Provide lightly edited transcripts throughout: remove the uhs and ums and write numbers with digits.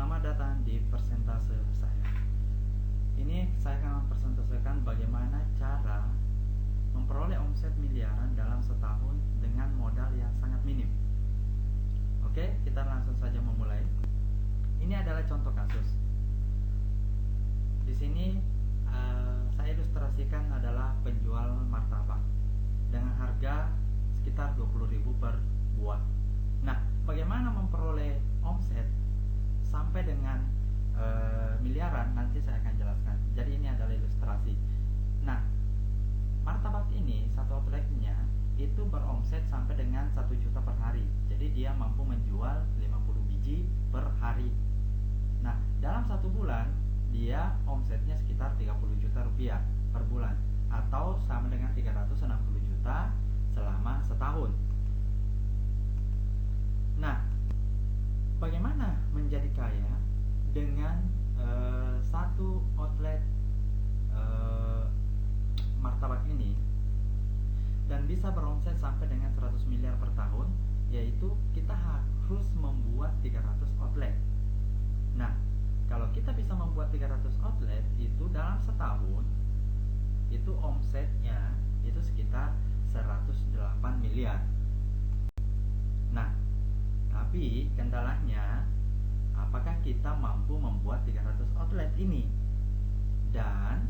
Selamat datang di persentase saya. Ini saya akan mempresentasikan bagaimana cara memperoleh omset miliaran dalam setahun dengan modal yang sangat minim. Oke, kita langsung saja memulai. Ini adalah contoh kasus. Di sini saya ilustrasikan adalah penjual martabak dengan harga sekitar 20.000 per buah. Nah, bagaimana memperoleh omset sampai dengan miliaran, nanti saya akan jelaskan. Jadi ini adalah ilustrasi. Nah, martabak ini satu outletnya itu beromset sampai dengan 1 juta per hari. Jadi dia mampu menjual 50 biji per hari. Nah, dalam 1 bulan dia omsetnya sekitar 30 juta rupiah per bulan, atau sama dengan 360 juta selama setahun. Nah, bagaimana menjadi kaya dengan satu outlet martabak ini dan bisa beromset sampai dengan 100 miliar per tahun, yaitu kita harus membuat 300 outlet. Nah, kalau kita bisa membuat 300 outlet itu dalam setahun itu omsetnya itu sekitar 108 miliar. Nah, tapi kendalanya, apakah kita mampu membuat 300 outlet ini? Dan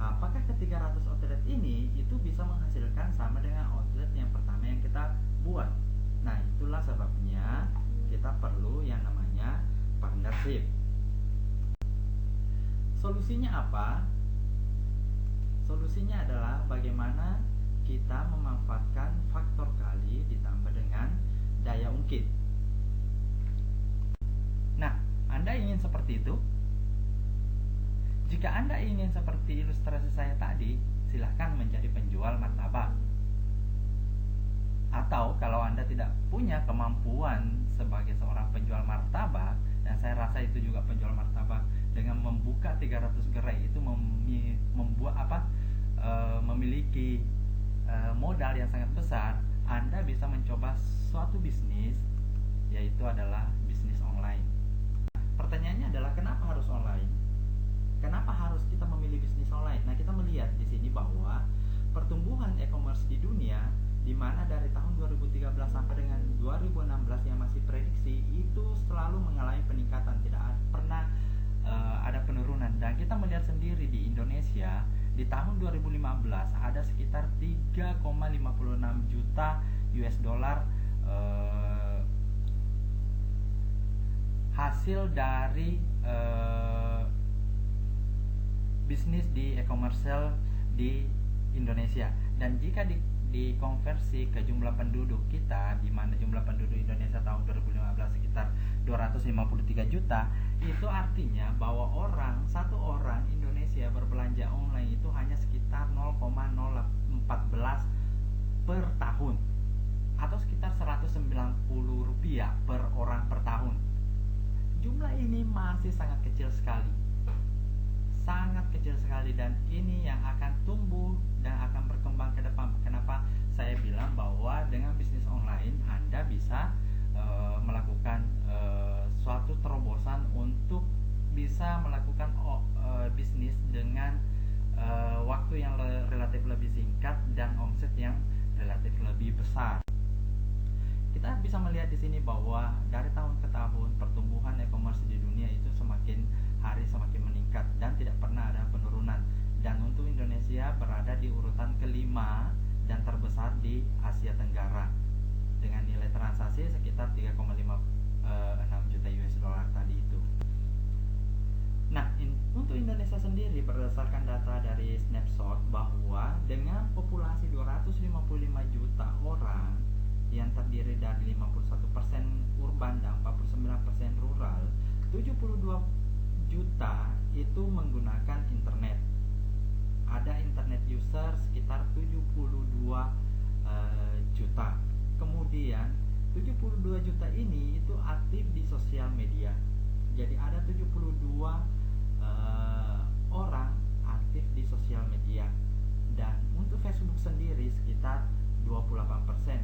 apakah ke 300 outlet ini itu bisa menghasilkan sama dengan outlet yang pertama yang kita buat? Nah, itulah sebabnya kita perlu yang namanya partnership. Solusinya apa? Solusinya adalah bagaimana kita memanfaatkan faktor kali ditambah dengan daya ungkit. Nah, Anda ingin seperti itu? Jika Anda ingin seperti ilustrasi saya tadi, silahkan menjadi penjual martabak. Atau kalau Anda tidak punya kemampuan sebagai seorang penjual martabak, dan saya rasa itu juga penjual martabak, dengan membuka 300 gerai itu memiliki modal yang sangat besar, Anda bisa mencoba suatu bisnis, yaitu adalah bisnis online. Pertanyaannya adalah kenapa harus online? Kenapa harus kita memilih bisnis online? Nah, kita melihat di sini bahwa pertumbuhan e-commerce di dunia, di mana dari tahun 2013 sampai dengan 2016 yang masih prediksi, itu selalu mengalami peningkatan, tidak pernah ada penurunan. Dan kita melihat sendiri di Indonesia di tahun 2015 ada sekitar 3,56 juta US dollar hasil dari bisnis di e-commerce di Indonesia. Dan jika dikonversi ke jumlah penduduk kita, di mana jumlah penduduk Indonesia tahun 2015 sekitar 253 juta, itu artinya bahwa satu orang Indonesia berbelanja online itu hanya sekitar 0,014 per tahun, atau sekitar 190 rupiah per orang per tahun. Jumlah ini masih sangat kecil sekali, dan ini yang akan tumbuh dan akan berkembang ke depan. Kenapa saya bilang bahwa dengan bisnis online Anda bisa melakukan suatu terobosan untuk bisa melakukan bisnis dengan waktu yang relatif lebih singkat dan omset yang relatif lebih besar. Kita bisa melihat di sini bahwa dari tahun ke tahun pertumbuhan e-commerce di dunia itu semakin hari semakin meningkat dan tidak pernah ada penurunan. Dan untuk Indonesia berada di urutan kelima dan terbesar di Asia Tenggara dengan nilai transaksi sekitar 3,56 juta US dollar tadi itu. Nah, untuk Indonesia sendiri berdasarkan data dari Snapshot bahwa dengan populasi 255 juta orang yang terdiri dari 51% urban dan 49% rural, 72 juta itu menggunakan internet. Ada internet user sekitar 72 juta. Kemudian 72 juta ini itu aktif di sosial media. Jadi ada 72 orang aktif di sosial media. Dan untuk Facebook sendiri sekitar 28%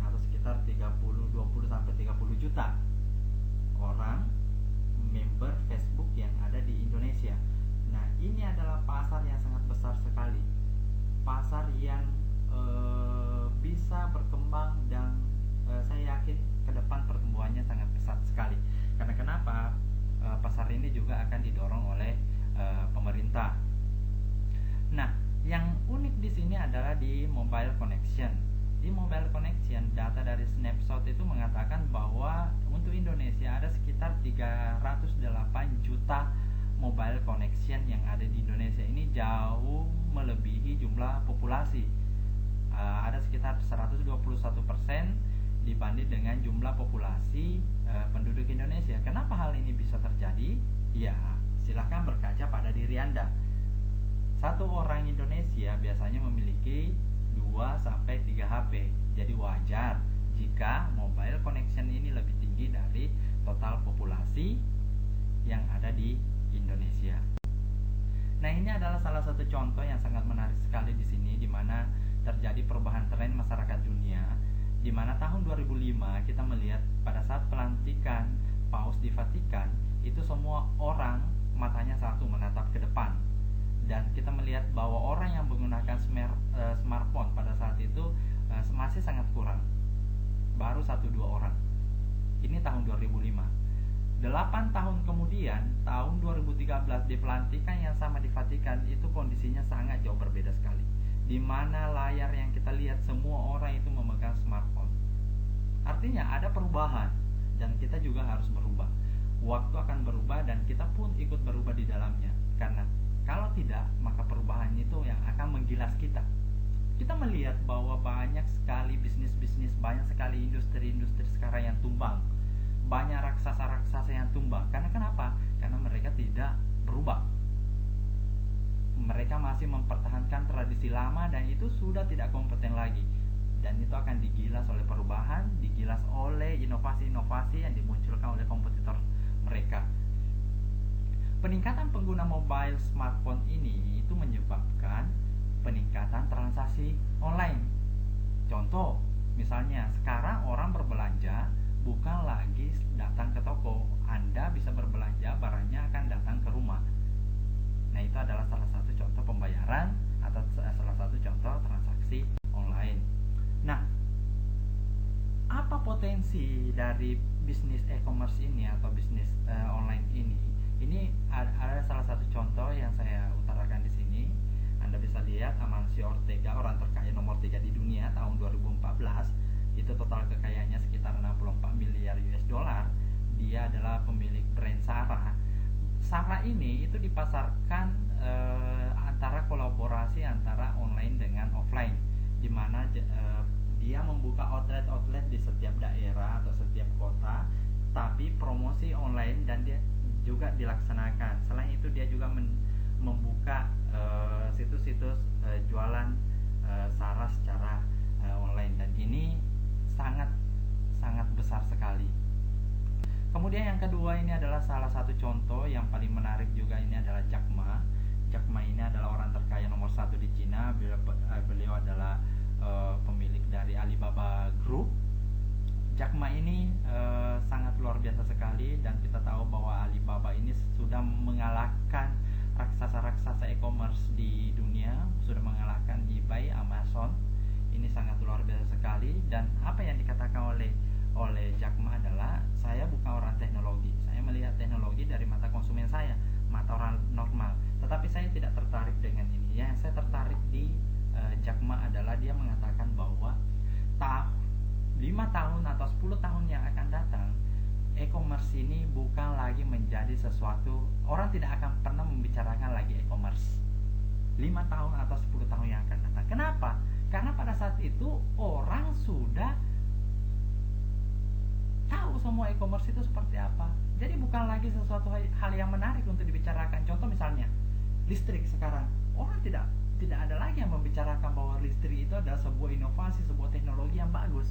atau sekitar 20 sampai 30 juta orang member adalah pasar yang sangat besar sekali, pasar yang bisa berkembang dan saya yakin ke depan pertumbuhannya sangat pesat sekali. Karena kenapa? Pasar ini juga akan didorong oleh pemerintah. Nah, yang unik di sini adalah di mobile connection. Di mobile connection, data dari Snapshot itu mengatakan bahwa untuk Indonesia ada sekitar 308 juta mobile connection yang ada di Indonesia. Ini jauh melebihi jumlah populasi. Ada sekitar 121% dibanding dengan jumlah populasi penduduk Indonesia. Kenapa hal ini bisa terjadi? Ya, silahkan berkaca pada diri Anda. Satu orang Indonesia biasanya memiliki 2-3 HP. Jadi wajar jika mobile connection ini lebih tinggi dari total populasi yang ada di Indonesia. Nah, ini adalah salah satu contoh yang sangat menarik sekali di sini, di mana terjadi perubahan tren masyarakat dunia, di mana tahun 2005 kita melihat pada saat pelantikan Paus di Vatikan, itu semua orang matanya satu menatap ke depan. Dan kita melihat bahwa orang yang menggunakan smartphone pada saat itu masih sangat kurang, baru 1-2 orang. Ini tahun 2005. 8 tahun kemudian, tahun 2013 di pelantikan yang sama di Vatikan, itu kondisinya sangat jauh berbeda sekali, di mana layar yang kita lihat semua orang itu memegang smartphone. Artinya ada perubahan dan kita juga harus berubah. Waktu akan berubah dan kita pun ikut berubah di dalamnya. Karena kalau tidak, maka perubahan itu yang akan menggilas kita. Kita melihat bahwa banyak sekali bisnis-bisnis, banyak sekali industri-industri sekarang yang tumbang. Banyak raksasa-raksasa yang tumbang. Karena kenapa? Karena mereka tidak berubah. Mereka masih mempertahankan tradisi lama dan itu sudah tidak kompeten lagi. Dan itu akan digilas oleh perubahan, digilas oleh inovasi-inovasi yang dimunculkan oleh kompetitor mereka. Peningkatan pengguna mobile smartphone ini itu menyebabkan peningkatan transaksi online. Contoh, misalnya sekarang orang berbelanja bukan lagi datang ke toko. Anda bisa berbelanja, barangnya akan datang ke rumah. Nah, itu adalah salah satu contoh pembayaran atau salah satu contoh transaksi online. Nah, apa potensi dari bisnis e-commerce ini atau bisnis online ini? Ini ada salah satu contoh yang saya utarakan di sini. Anda bisa lihat Amancio Ortega, orang terkaya nomor 3 di dunia tahun 2014. Itu total kekayaannya sekitar 64 miliar US dollar. Dia adalah pemilik brand Zara. Zara ini itu dipasarkan antara kolaborasi antara online dengan offline, di mana dia membuka outlet-outlet di setiap daerah atau setiap kota, tapi promosi online dan dia juga dilaksanakan. Selain itu dia juga membuka situs-situs jualan Zara secara online, dan ini sangat besar sekali. Kemudian yang kedua, ini adalah salah satu contoh yang paling menarik juga, ini adalah Jack Ma. Jack Ma ini adalah orang terkaya nomor 1 di Cina. Beliau adalah pemilik dari Alibaba Group. Jack Ma ini sangat luar biasa sekali, dan kita tahu bahwa Alibaba ini sudah mengalahkan raksasa-raksasa e-commerce di dunia, sudah mengalahkan eBay, Amazon. Ini sangat luar biasa sekali. Dan apa yang dikatakan oleh Jack Ma adalah, saya bukan orang teknologi, saya melihat teknologi dari mata konsumen saya, mata orang normal, tetapi saya tidak tertarik dengan ini. Yang saya tertarik di Jack Ma adalah dia mengatakan bahwa 5 tahun atau 10 tahun yang akan datang, e-commerce ini bukan lagi menjadi sesuatu, orang tidak akan pernah membicarakan lagi e-commerce 5 tahun atau 10 tahun yang akan datang. Kenapa? Karena pada saat itu orang sudah tahu semua e-commerce itu seperti apa. Jadi bukan lagi sesuatu hal yang menarik untuk dibicarakan. Contoh misalnya listrik sekarang, orang tidak ada lagi yang membicarakan bahwa listrik itu adalah sebuah inovasi, sebuah teknologi yang bagus.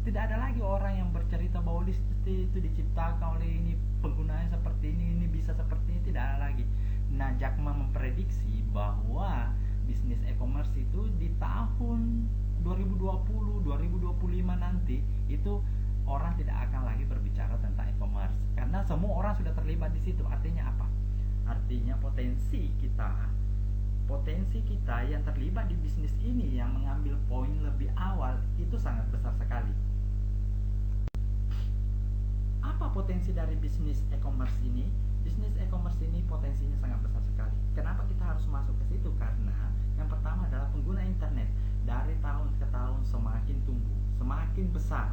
Tidak ada lagi orang yang bercerita bahwa listrik itu diciptakan oleh ini, penggunaannya seperti ini bisa seperti ini, tidak ada lagi. Nah, Jack Ma memprediksi bahwa bisnis e-commerce itu di tahun 2020, 2025 nanti itu orang tidak akan lagi berbicara tentang e-commerce, karena semua orang sudah terlibat di situ. Artinya apa? Artinya potensi kita yang terlibat di bisnis ini yang mengambil poin lebih awal itu sangat besar sekali. Apa potensi dari bisnis e-commerce ini? Bisnis e-commerce ini potensinya sangat besar sekali. Kenapa kita harus masuk ke situ? Karena yang pertama adalah pengguna internet dari tahun ke tahun semakin tumbuh, semakin besar.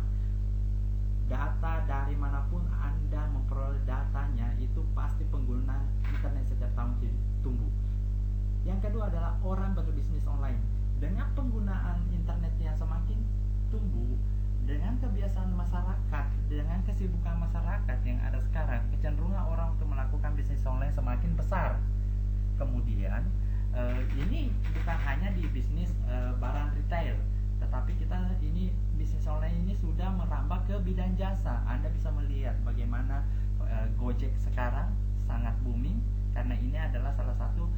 Data dari manapun Anda memperoleh datanya, itu pasti pengguna internet setiap tahun tumbuh. Yang kedua adalah orang berbisnis online. Dengan penggunaan internet yang semakin tumbuh, dengan kebiasaan masyarakat, dengan kesibukan masyarakat yang ada sekarang, kecenderungan orang untuk melakukan bisnis online semakin besar. Kemudian ini bukan hanya di bisnis barang retail, tetapi ini bisnis online ini sudah merambah ke bidang jasa. Anda bisa melihat bagaimana Gojek sekarang sangat booming karena ini adalah salah satu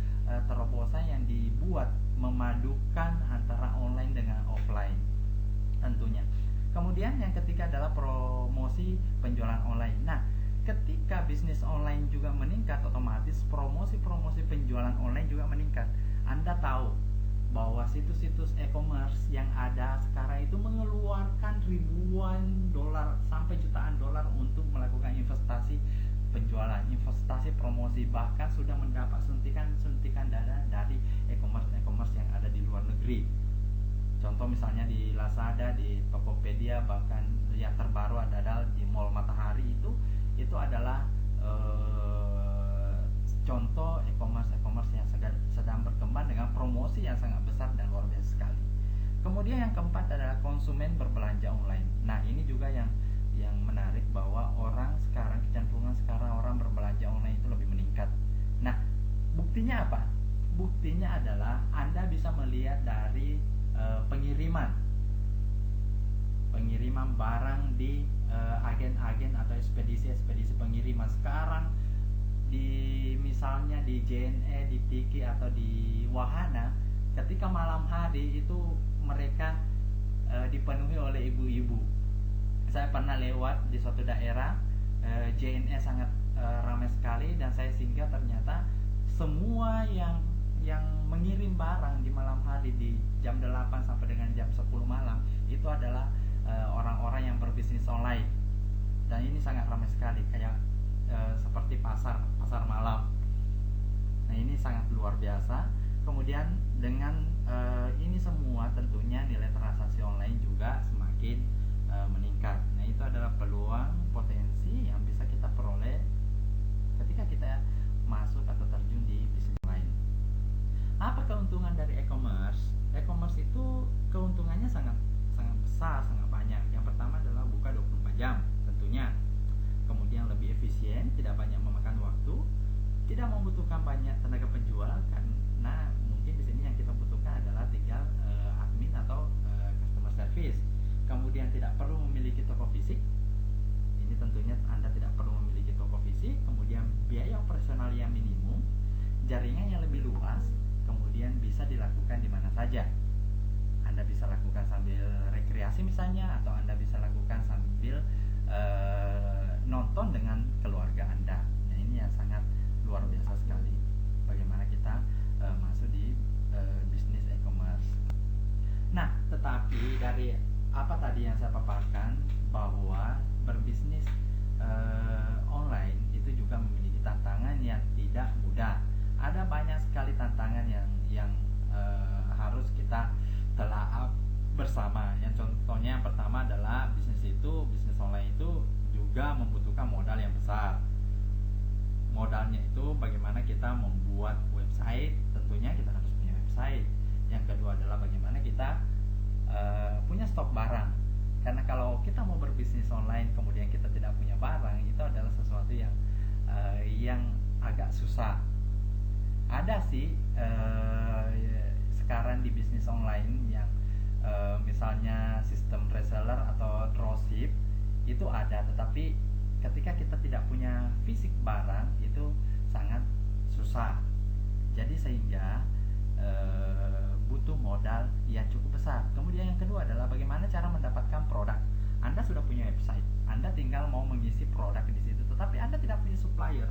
terobosan yang dibuat memadukan antara online dengan offline tentunya. Kemudian yang ketiga adalah promosi penjualan online. Nah, ketika bisnis online juga meningkat, otomatis promosi penjualan online juga meningkat. Anda tahu bahwa situs-situs e-commerce yang ada sekarang itu mengeluarkan ribuan dolar sampai jutaan dolar untuk melakukan investasi penjualan, investasi promosi, bahkan sudah mendapat suntikan dana dari e-commerce yang ada di luar negeri. Contoh misalnya di Lazada, di Tokopedia, bahkan yang terbaru adalah di Mall Matahari itu adalah contoh e-commerce yang sedang berkembang dengan promosi yang sangat besar dan luar biasa sekali. Kemudian yang keempat adalah konsumen berbelanja online. Nah, ini juga yang menarik bahwa kecenderungan sekarang orang berbelanja online itu lebih meningkat. Nah, buktinya apa? Buktinya adalah Anda bisa melihat dari pengiriman barang di agen-agen atau ekspedisi pengiriman sekarang, misalnya di JNE, di Tiki atau di Wahana, ketika malam hari itu mereka dipenuhi oleh ibu-ibu. Saya pernah lewat di suatu daerah, JNE sangat ramai sekali, dan saya singgah, ternyata semua yang mengirim barang di malam hari di jam 8 sampai dengan jam 10 malam itu adalah orang-orang yang berbisnis online. Dan ini sangat ramai sekali, kayak seperti pasar malam. Nah, ini sangat luar biasa. Kemudian dengan ini semua tentunya nilai transaksi online juga semakin meningkat. Nah, itu adalah peluang potensi yang bisa kita peroleh ketika kita masuk atau terjun di bisnis online. Apa keuntungan dari e-commerce? E-commerce itu keuntungannya sangat besar, sangat banyak. Yang pertama adalah buka 24 jam tentunya. Kemudian lebih efisien, tidak banyak memakan waktu, tidak membutuhkan banyak tenaga penjual, karena mungkin di sini yang kita butuhkan adalah tinggal admin atau customer service. Kemudian tidak perlu memiliki toko fisik. Ini tentunya Anda tidak perlu memiliki toko fisik. Kemudian biaya operasional yang minimum, jaringan yang lebih luas, kemudian bisa dilakukan di mana saja. Anda bisa lakukan sambil rekreasi misalnya, atau Anda bisa lakukan sambil nonton dengan keluarga Anda. Nah, ini yang sangat luar biasa sekali bagaimana kita masuk di bisnis e-commerce. Nah, tetapi dari apa tadi yang saya paparkan, bahwa berbisnis online itu juga memiliki tantangan yang tidak mudah. Ada banyak sekali tantangan yang harus kita telaah bersama. Yang contohnya yang pertama adalah bisnis online itu juga membutuhkan modal yang besar. Modalnya itu bagaimana kita membuat website, tentunya kita harus punya website. Yang kedua adalah bagaimana kita punya stok barang. Karena kalau kita mau berbisnis online kemudian kita tidak punya barang, itu adalah sesuatu yang agak susah. Ada sih sekarang di bisnis online yang misalnya sistem reseller atau dropship itu ada, tetapi ketika kita tidak punya fisik barang itu sangat susah. Jadi sehingga butuh modal yang cukup besar. Kemudian yang kedua adalah bagaimana cara mendapatkan produk. Anda sudah punya website, Anda tinggal mau mengisi produk di situ, tetapi Anda tidak punya supplier.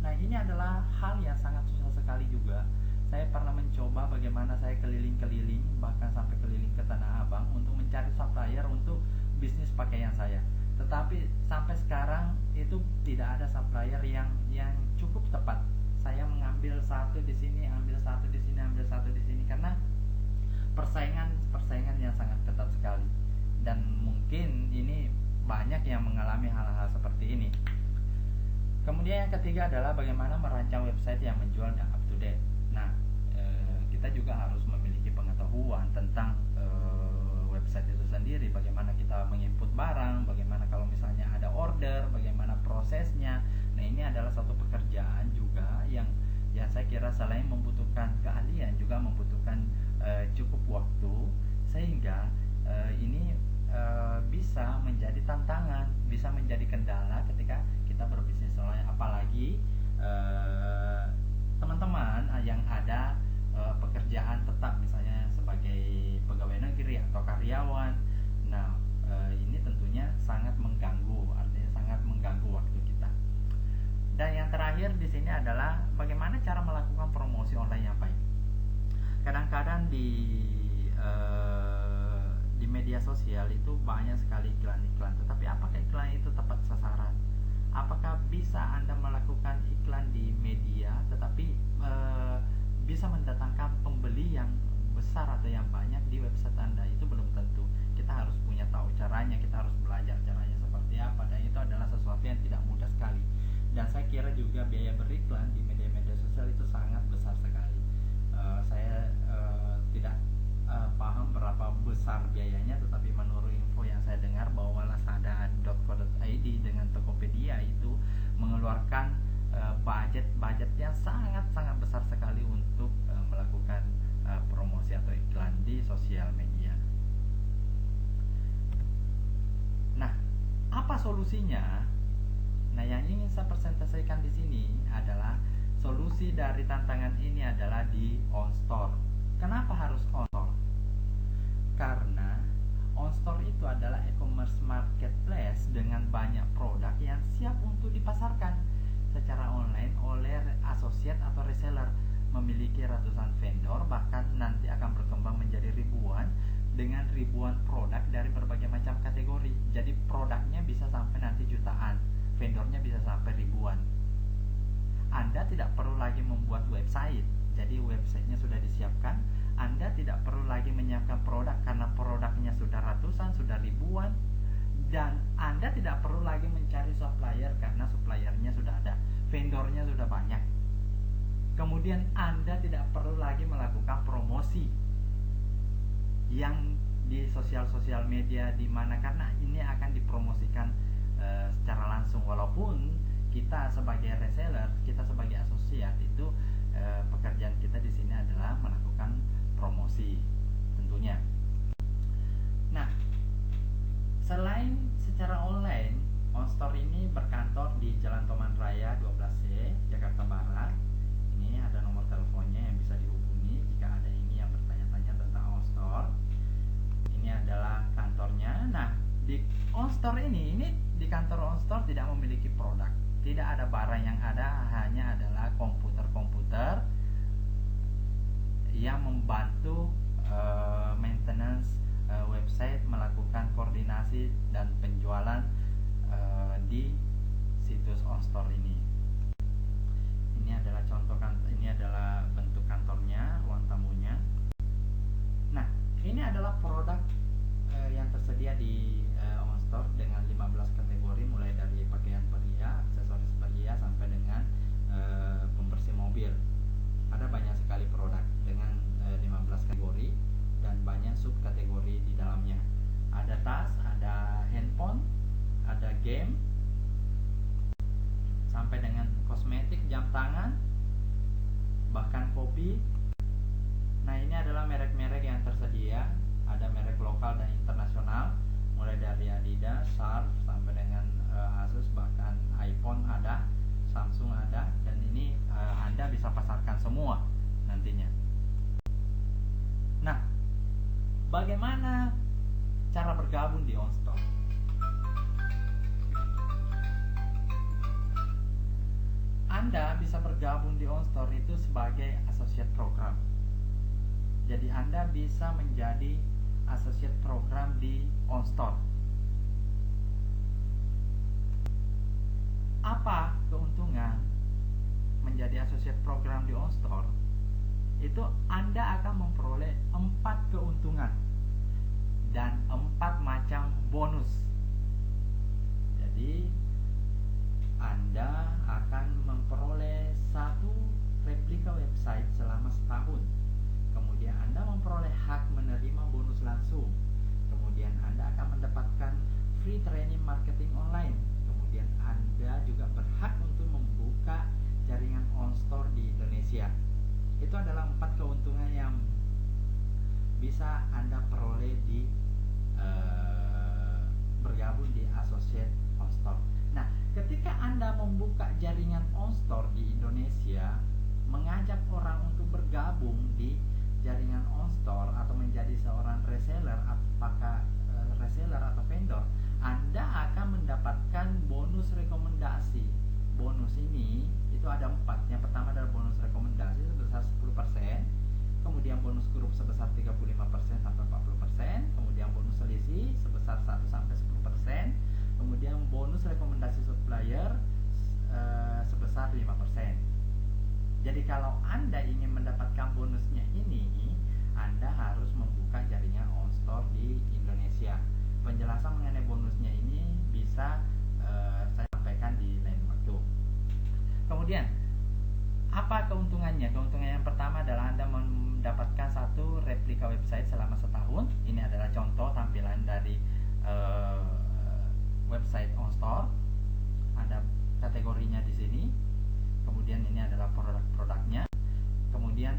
Nah, ini adalah hal yang sangat susah sekali juga. Saya pernah mencoba bagaimana saya keliling-keliling, bahkan sampai keliling ke Tanah Abang untuk mencari supplier untuk bisnis pakaian saya. Tetapi sampai sekarang itu tidak ada supplier yang cukup tepat. Saya mengambil satu di sini, ambil satu di sini, ambil satu di sini, karena persaingan yang sangat ketat sekali. Dan mungkin ini banyak yang mengalami hal-hal seperti ini. Kemudian yang ketiga adalah bagaimana merancang website yang menjual dan up to date. Nah, kita juga harus memiliki pengetahuan tentang website itu sendiri, bagaimana kita menginput barang, bagaimana kalau misalnya ada order, bagaimana prosesnya. Nah, ini adalah satu pekerjaan juga yang saya kira selain membutuhkan keahlian juga membutuhkan cukup waktu, sehingga ini bisa menjadi tantangan, bisa menjadi kendala ketika kita berbisnis online. Apalagi teman-teman yang ada pekerjaan tetap, misalnya sebagai pegawai negeri atau karyawan. Nah, ini tentunya sangat mengganggu, artinya sangat mengganggu waktu kita. Dan yang terakhir di sini adalah bagaimana cara melakukan promosi online yang baik. Kadang-kadang di media sosial itu banyak sekali iklan-iklan, tetapi apakah iklan itu tepat sasaran? Apakah bisa Anda melakukan iklan di media tetapi bisa mendatangkan pembeli yang besar atau yang banyak di website Anda? Itu belum tentu. Kita harus punya tahu caranya, kita harus belajar caranya seperti apa, dan itu adalah sesuatu yang tidak mudah sekali. Dan saya kira juga biaya beriklan di media-media sosial itu sangat besar sekali. Saya tidak paham berapa besar biayanya, tetapi menurut info yang saya dengar bahwa Lazada.co.id dengan Tokopedia itu mengeluarkan budget yang sangat besar sekali untuk melakukan promosi atau iklan di sosial media. Nah, apa solusinya? Nah, yang ingin saya presentasikan di sini adalah solusi dari tantangan ini adalah di OnStore. Kenapa harus OnStore? Karena OnStore itu adalah e-commerce marketplace dengan banyak produk yang siap untuk dipasarkan secara online oleh asosiat atau reseller. Memiliki ratusan vendor, bahkan nanti akan berkembang menjadi ribuan dengan ribuan produk dari berbagai macam kategori. Jadi produknya bisa sampai nanti jutaan, vendornya bisa sampai ribuan. Anda tidak perlu lagi membuat website, jadi websitenya sudah disiapkan. Anda tidak perlu lagi menyiapkan produk karena produknya sudah ratusan, sudah ribuan. Dan Anda tidak perlu lagi mencari supplier karena suppliernya sudah ada, vendornya sudah banyak. Kemudian Anda tidak perlu lagi melakukan promosi yang di sosial media, di mana karena ini akan dipromosikan secara langsung. Walaupun kita sebagai reseller, kita sebagai asosiat itu pekerjaan kita di sini adalah melakukan promosi tentunya. Nah, selain secara online, OnStore ini berkantor di Jalan Toman Raya 12C, Jakarta Barat. Ini ada nomor teleponnya yang bisa dihubungi jika ada ini yang bertanya-tanya tentang OnStore. Ini adalah kantornya. Nah, di OnStore ini di kantor OnStore tidak memiliki produk, tidak ada barang, yang ada hanya adalah komputer-komputer yang membantu maintenance website, melakukan koordinasi dan penjualan di situs OnStore ini. Ini adalah ini adalah bentuk kantornya, ruang tamunya. Nah, ini adalah produk yang tersedia di OnStore dengan 15 kategori, mulai dari pakaian pria, aksesoris pria, sampai dengan pembersih mobil. Ada banyak sekali produk dengan 15 kategori dan banyak subkategori di dalamnya. Ada tas, ada handphone, ada game, sampai dengan kosmetik, jam tangan, bahkan kopi. Nah, ini adalah merek-merek yang tersedia. Ada merek lokal dan internasional, mulai dari Adidas, Sharp, sampai dengan Asus, bahkan iPhone ada, Samsung ada. Dan ini Anda bisa pasarkan semua nantinya. Nah, bagaimana cara bergabung di OnStore? Anda bisa bergabung di OnStore itu sebagai associate program. Jadi Anda bisa menjadi associate program di OnStore. Apa keuntungan menjadi associate program di OnStore? Itu Anda akan memperoleh 4 keuntungan dan 4 macam bonus. Jadi Anda akan memperoleh 1 replika website selama setahun. Kemudian Anda memperoleh hak menerima bonus langsung. Kemudian Anda akan mendapatkan free training marketing online. Kemudian Anda juga berhak untuk membuka jaringan OnStore di Indonesia. Itu adalah 4 keuntungan yang bisa Anda peroleh di bergabung di associate OnStore. Nah, ketika Anda membuka jaringan OnStore di Indonesia, mengajak orang untuk bergabung di jaringan OnStore atau menjadi seorang reseller, apakah reseller atau vendor, Anda akan mendapatkan bonus rekomendasi. Bonus ini itu ada 4. Yang pertama adalah bonus rekomendasi sebesar 10%, kemudian bonus grup sebesar 35% sampai 40%, kemudian bonus selisih sebesar 1 sampai 10%, kemudian bonus rekomendasi supplier sebesar 5%. Jadi kalau Anda ingin mendapatkan bonusnya ini, Anda harus membuka jaringan OnStore di Indonesia. Penjelasan mengenai bonusnya ini bisa saya sampaikan di lain waktu. Kemudian, apa keuntungannya? Keuntungan yang pertama adalah Anda mendapatkan 1 replika website selama setahun. Ini adalah contoh tampilan dari website OnStore. Ada kategorinya di sini. Kemudian ini adalah produk-produknya. Kemudian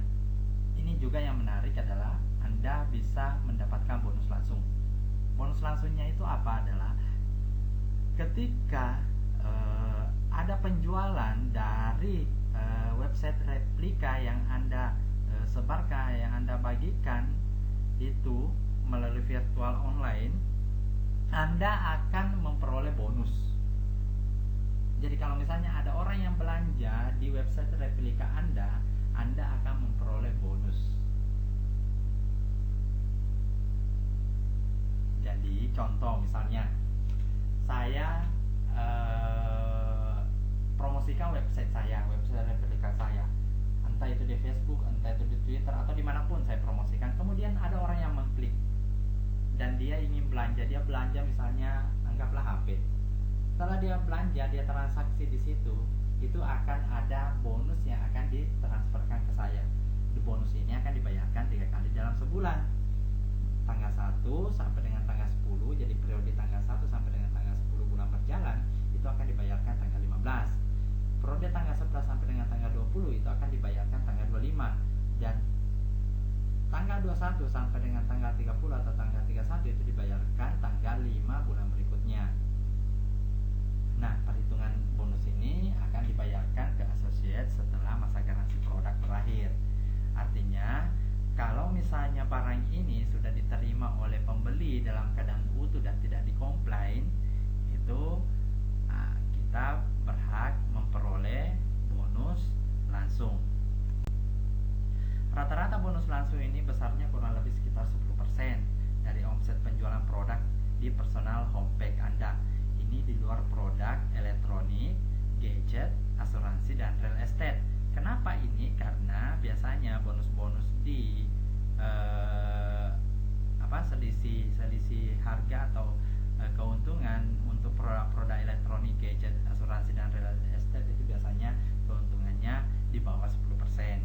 ini juga yang menarik adalah Anda bisa mendapatkan bonus langsung. Bonus langsungnya itu apa? Adalah ketika ada penjualan dari website replika yang Anda sebarkan, yang Anda bagikan itu melalui virtual online, Anda akan memperoleh bonus. Jadi kalau misalnya ada orang yang belanja di website replika Anda akan memperoleh bonus. Jadi contoh misalnya saya promosikan website saya, website replika saya, entah itu di Facebook, entah itu di Twitter, atau dimanapun saya promosikan. Kemudian ada orang yang mengklik dan dia ingin belanja, dia belanja misalnya anggaplah HP. Setelah dia belanja, dia transaksi di situ, itu akan ada bonus yang akan ditransferkan ke saya. Di bonus ini akan dibayarkan 3 kali dalam sebulan, tanggal 1 sampai dengan tanggal 10. Jadi periode tanggal 1 sampai dengan tanggal 10 bulan berjalan itu akan dibayarkan tanggal 15. Periode tanggal 11 sampai dengan tanggal 20 itu akan dibayarkan tanggal 25, dan tanggal 21 sampai dengan tanggal 30 atau tanggal 31 itu dibayarkan tanggal 5 bulan berikutnya. Nah, perhitungan bonus ini akan dibayarkan ke associate setelah masa garansi produk berakhir. Artinya, kalau misalnya barang ini sudah diterima oleh pembeli dalam keadaan utuh dan tidak dikomplain, itu kita berhak memperoleh bonus langsung. Rata-rata bonus langsung ini besarnya kurang lebih sekitar 10% dari omset penjualan produk di personal homepage Anda. Ini di luar produk elektronik, gadget, asuransi, dan real estate. Kenapa ini? Karena biasanya bonus-bonus di selisih harga atau keuntungan untuk produk-produk elektronik, gadget, asuransi, dan real estate itu biasanya keuntungannya di bawah 10%.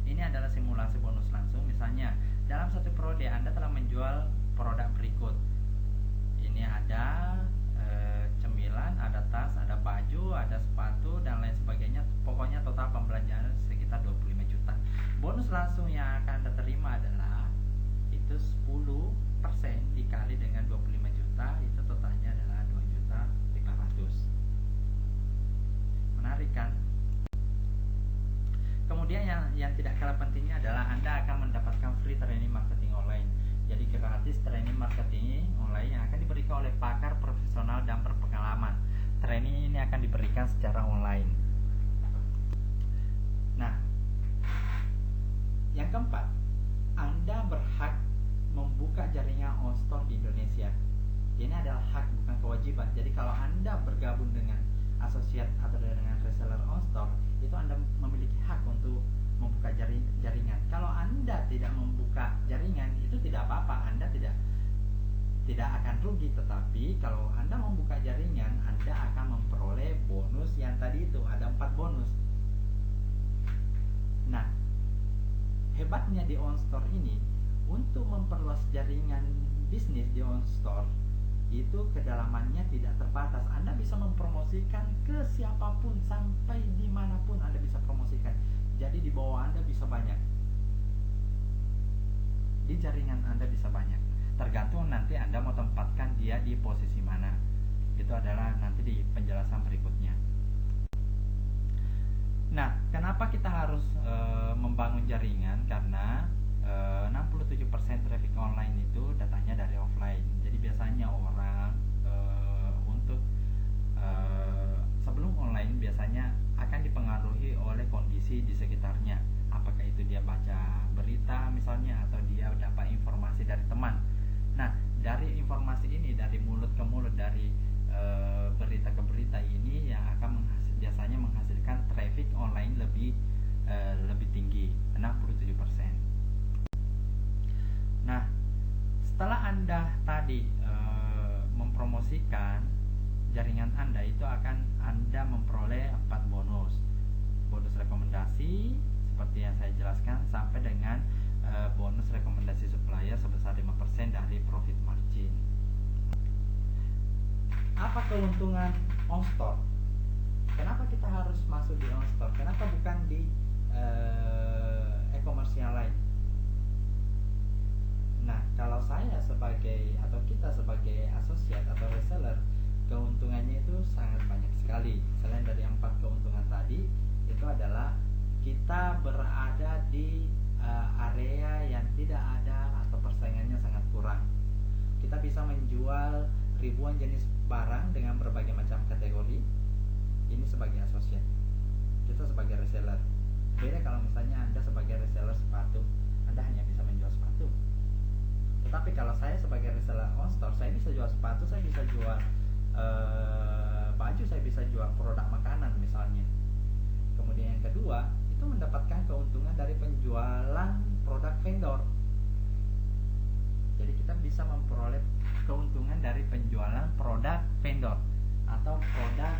Ini adalah simulasi bonus langsung. Misalnya, dalam satu periode Anda telah menjual produk berikut. Ini ada cemilan, ada tas, ada baju, ada sepatu, dan lain sebagainya. Pokoknya total pembelanjaan sekitar 25 juta. Bonus langsung yang akan Anda terima adalah itu 10% dikali dengan 25 juta, itu totalnya adalah 2.500.000. Menarik kan? Kemudian yang tidak kalah pentingnya adalah Anda akan mendapatkan free training marketing online. Jadi gratis training marketing online yang akan diberikan oleh pakar profesional dan berpengalaman. Training ini akan diberikan online. Nah, yang keempat, Anda berhak membuka jaringan on-store di Indonesia. Ini adalah hak, bukan kewajiban. Jadi kalau Anda bergabung dengan asosiat atau dengan reseller on-store, itu Anda memiliki hak untuk membuka jaringan. Kalau Anda tidak membuka jaringan, itu tidak apa-apa, Anda tidak akan rugi. Tetapi kalau Anda membuka jaringan, Anda akan memperoleh bonus yang tadi itu, ada 4 bonus. Nah, hebatnya di on-store ini, untuk memperluas jaringan bisnis di on-store, itu kedalamannya tidak terbatas. Anda bisa mempromosikan ke siapapun, sampai dimanapun Anda bisa promosikan. Jadi di bawah Anda bisa banyak, di jaringan Anda bisa banyak. Tergantung nanti Anda mau tempatkan dia di posisi mana. Itu adalah nanti di penjelasan berikutnya. Nah, kenapa kita harus membangun jaringan? Karena 67% traffic online itu datanya dari offline. Jadi biasanya orang untuk sebelum online biasanya akan dipengaruhi oleh kondisi di sekitarnya. Apakah itu dia baca berita misalnya, atau dia dapat informasi dari teman. Nah, dari informasi ini, dari mulut ke mulut, dari berita ke berita ini yang akan biasanya menghasilkan traffic online lebih tinggi, 67%. Nah, setelah Anda tadi mempromosikan jaringan Anda, itu akan Anda memperoleh 4 bonus. Bonus rekomendasi seperti yang saya jelaskan, sampai dengan bonus rekomendasi supplier sebesar 5% dari profit margin. Apa keuntungan on-store? Kenapa kita harus masuk di on-store? Kenapa bukan di e-commerce yang lain? Nah, kalau saya atau kita sebagai asosiat atau reseller, keuntungannya itu sangat banyak sekali. Selain dari 4 keuntungan tadi, itu adalah kita berada di area yang tidak ada atau persaingannya sangat kurang. Kita bisa menjual ribuan jenis barang dengan berbagai macam kategori. Ini sebagai asosiat, kita sebagai reseller. Beda kalau misalnya Anda sebagai reseller sepatu, Anda hanya bisa menjual sepatu. Tetapi kalau saya sebagai reseller on-store, saya bisa jual sepatu, saya bisa jual baju, saya bisa jual produk makanan misalnya. Kemudian yang kedua, itu mendapatkan keuntungan dari penjualan produk vendor. Jadi kita bisa memperoleh keuntungan dari penjualan produk vendor atau produk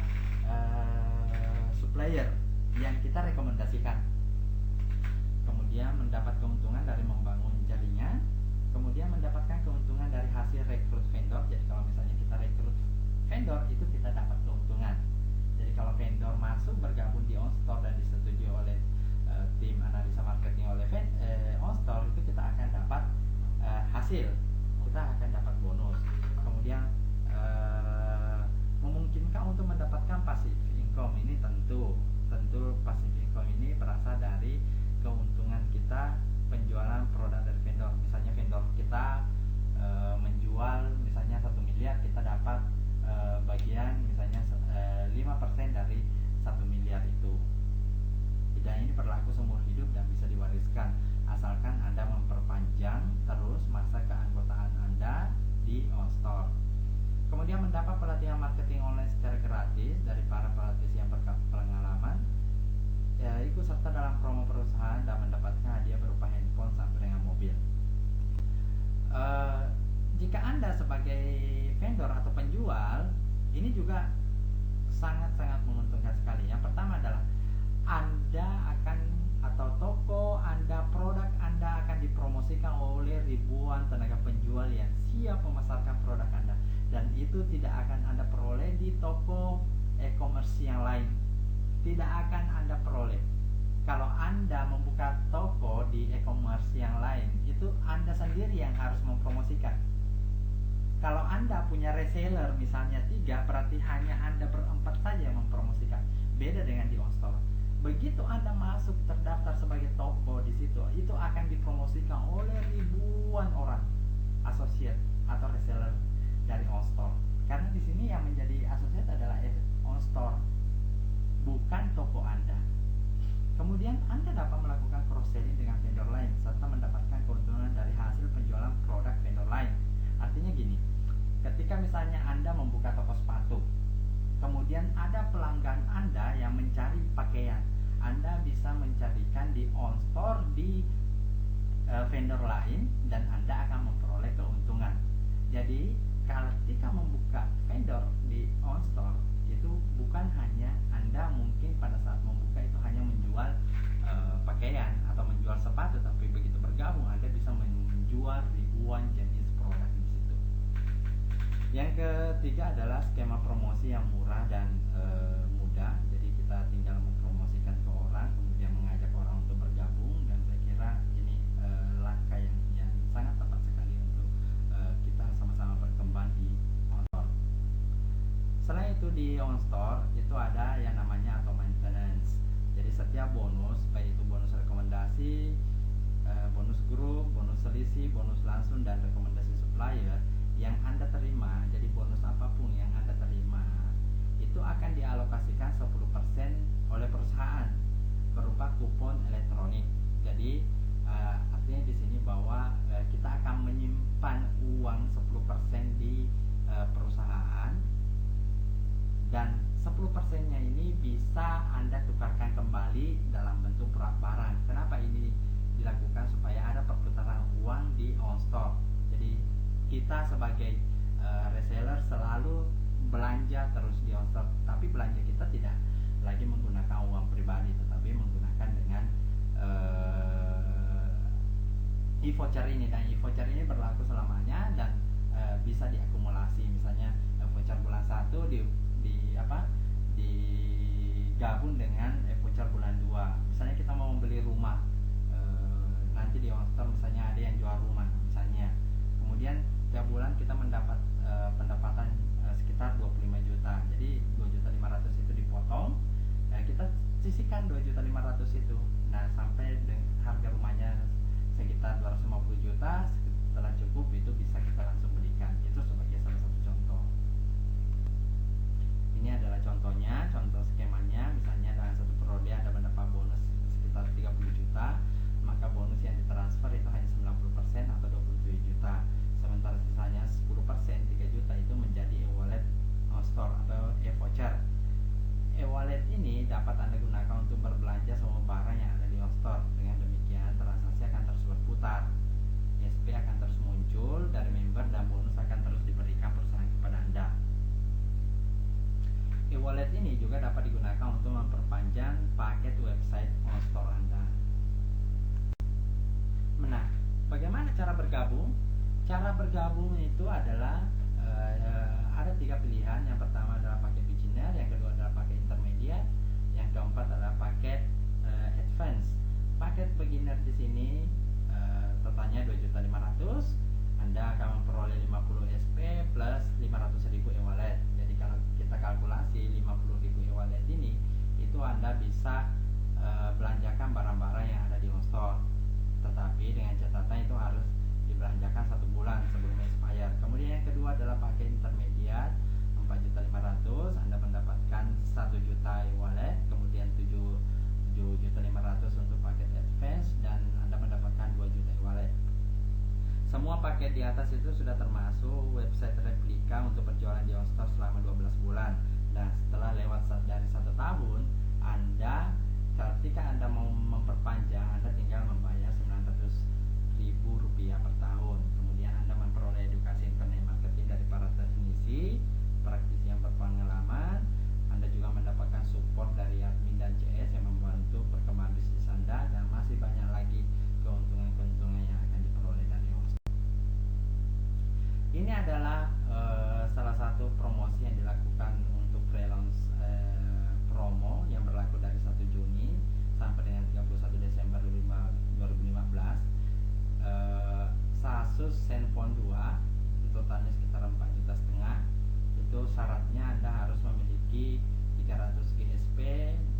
supplier yang kita rekomendasikan. Kemudian mendapat keuntungan dari membangun jaringan. Kemudian mendapatkan keuntungan dari hasil rekrut vendor. Jadi kalau misalnya kita rekrut vendor, itu kita dapat keuntungan. Jadi kalau vendor masuk bergabung di on-store dan disetujui oleh tim analisa marketing oleh on-store, itu kita akan dapat hasil, kita akan dapat bonus. Kemudian memungkinkan untuk mendapatkan passive income. Ini tentu passive income ini berasal dari keuntungan kita penjualan produk dari vendor. Misalnya vendor kita menjual misalnya 1 miliar, kita dapat bagian misalnya 5% dari 1 miliar itu. Dan ini berlaku seumur hidup dan bisa diwariskan, asalkan Anda memperpanjang terus masa keanggotaan Anda di on-store. Kemudian mendapat pelatihan marketing online secara gratis dari para pelatih yang berpengalaman. Ya, ikut serta dalam promo perusahaan dan mendapatkan hadiah berupa handphone sampai dengan mobil. Jika Anda sebagai vendor atau penjual, ini juga sangat-sangat menguntungkan sekali. Yang pertama adalah Anda akan, atau toko Anda, produk Anda akan dipromosikan oleh ribuan tenaga penjual yang siap memasarkan produk Anda, dan itu tidak akan Anda peroleh di toko e-commerce yang lain. Tidak akan Anda peroleh. Kalau Anda membuka toko di e-commerce yang lain, itu Anda sendiri yang harus mempromosikan. Kalau Anda punya reseller misalnya 3, berarti hanya Anda berempat saja yang mempromosikan. Beda dengan di on-store. Begitu Anda masuk terdaftar sebagai toko di situ, itu akan dipromosikan oleh ribuan orang asosiat atau reseller dari on-store. Karena di sini yang menjadi asosiat adalah on-store, bukan misalnya Anda membuka toko sepatu, kemudian ada pelanggan Anda yang mencari pakaian, Anda bisa mencarikan di OnStore di vendor lain dan Anda akan memperoleh keuntungan. Jadi ketika membuka vendor di OnStore itu bukan hanya Anda mungkin pada saat membuka itu hanya menjual pakaian atau menjual sepatu, tapi begitu bergabung Anda bisa menjual ribuan jenis produk di situ. Yang ketiga adalah skema promosi yang murah dan mudah. Jadi kita tinggal mempromosikan ke orang, kemudian mengajak orang untuk bergabung, dan saya kira ini langkah yang sangat tepat sekali untuk kita sama-sama berkembang di OnStore. Selain itu di OnStore itu ada yang namanya auto maintenance. Jadi setiap bonus, baik itu bonus rekomendasi, bonus grup, bonus selisih, bonus langsung, dan rekomendasi supplier yang Anda terima, jadi bonus apapun yang Anda terima itu akan dialokasikan 10% oleh perusahaan berupa kupon elektronik. Jadi artinya di sini bahwa kita akan menyimpan uang 10% di perusahaan, dan 10%-nya ini bisa Anda tukarkan kembali dalam bentuk barang. Kenapa ini dilakukan? Supaya ada perputaran uang di OnStore. Jadi kita sebagai reseller selalu belanja terus di OnStore, tapi belanja kita tidak lagi menggunakan uang pribadi, tetapi menggunakan dengan e-voucher ini. Dan e-voucher ini berlaku selamanya dan bisa diakumulasi. Misalnya voucher bulan 1 digabung dengan voucher bulan 2. Misalnya kita mau membeli rumah, nanti di OnStore misalnya ada yang jual rumah misalnya, kemudian tiap bulan kita mendapat pendapatan sekitar 25 juta. Jadi 2.500.000 itu dipotong, kita sisihkan 2.500.000 itu. Nah, sampai harga rumahnya sekitar 250 juta, setelah cukup itu bisa kita langsung belikan. Itu sebagai salah satu contoh. Ini adalah contohnya, contoh skemanya. Misalnya dalam satu periode Anda mendapat bonus sekitar 30 juta, maka bonus yang ditransfer itu hanya 90% atau 27 juta. Sementara sisanya 10%, 3 juta itu menjadi e-wallet OnStore atau e-voucher. E-wallet ini dapat Anda gunakan untuk berbelanja semua barang yang ada di OnStore. Dengan demikian transaksi akan terus berputar, SP akan terus muncul dari member, dan bonus akan terus diberikan perusahaan kepada Anda. E-wallet ini juga dapat digunakan untuk memperpanjang paket website OnStore Anda. Nah, bagaimana cara bergabung? Cara bergabung itu adalah ada 3 pilihan. Yang pertama adalah paket beginner, yang kedua adalah paket intermediate, yang keempat adalah paket advance. Paket beginner di sini totalnya 2.500.000. Anda akan memperoleh 50 SP plus 500.000 e-wallet. Jadi kalau kita kalkulasi 50.000 e-wallet ini, itu Anda bisa belanjakan barang-barang yang ada di OnStore. Tetapi dengan catatan itu harus dibelanjakan 1 bulan sebelum expire. Kemudian yang kedua adalah paket intermediate 4.500.000. Anda mendapatkan 1 juta e-wallet, kemudian 7.500.000 untuk paket advance, dan Anda mendapatkan 2 juta e-wallet. Semua paket di atas itu sudah termasuk website replika untuk berjualan di OnStore selama 12 bulan. Dan setelah lewat dari 1 tahun, ketika Anda mau memperpanjang, Anda tinggal membayar Rp900.000 per tahun. Kemudian Anda memperoleh edukasi internet marketing dari para teknisi, praktisi yang berpengalaman. Anda juga mendapatkan support dari admin dan CS yang membantu perkembangan bisnis Anda, dan masih banyak lagi keuntungan-keuntungan yang akan diperoleh dari OnStore. Ini adalah salah satu promosi yang dilakukan untuk pre-launch promo yang berlaku dari 1 Juni sampai dengan 31 Desember 2015. Asus Zenfone 2 itu totalnya sekitar 4,5 juta. Itu syaratnya Anda harus memiliki 300 GSP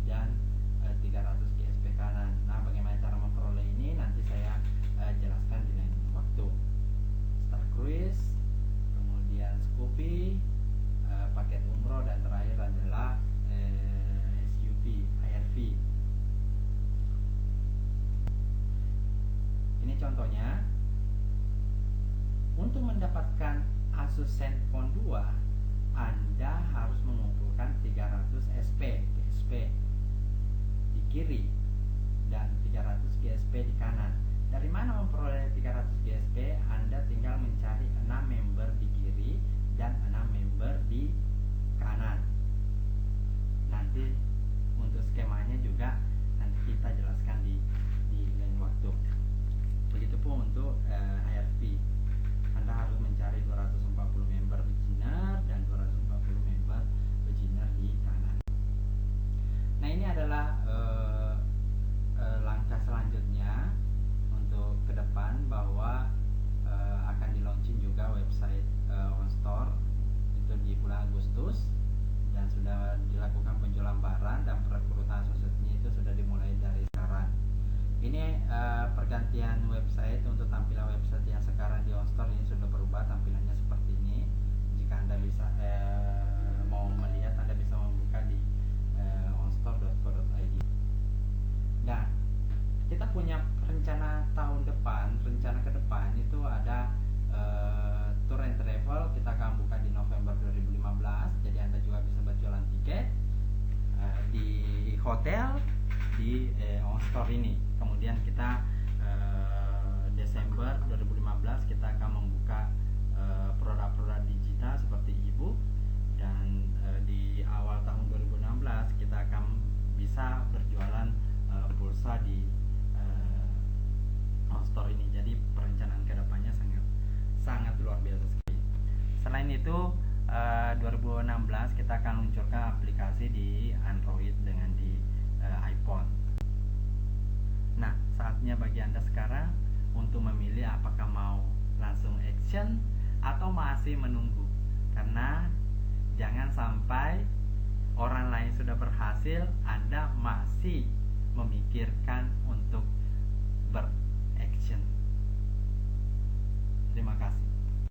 dan 300 GSP kanan. Nah, bagaimana cara memperoleh ini nanti saya jelaskan di lain waktu. Star Cruise, kemudian Scoopy, paket umroh, dan terakhir adalah SUV, ARV. Ini contohnya. Untuk mendapatkan Asus Zenfone 2 di OnStore ini. Kemudian kita Desember 2015 kita akan membuka produk-produk digital seperti e-book, dan di awal tahun 2016 kita akan bisa berjualan pulsa di OnStore ini. Jadi perencanaan kedepannya sangat luar biasa sekali. Selain itu 2016 kita akan luncurkan aplikasi di Android dengan di iPhone. Nah, saatnya bagi Anda sekarang untuk memilih apakah mau langsung action atau masih menunggu. Karena jangan sampai orang lain sudah berhasil, Anda masih memikirkan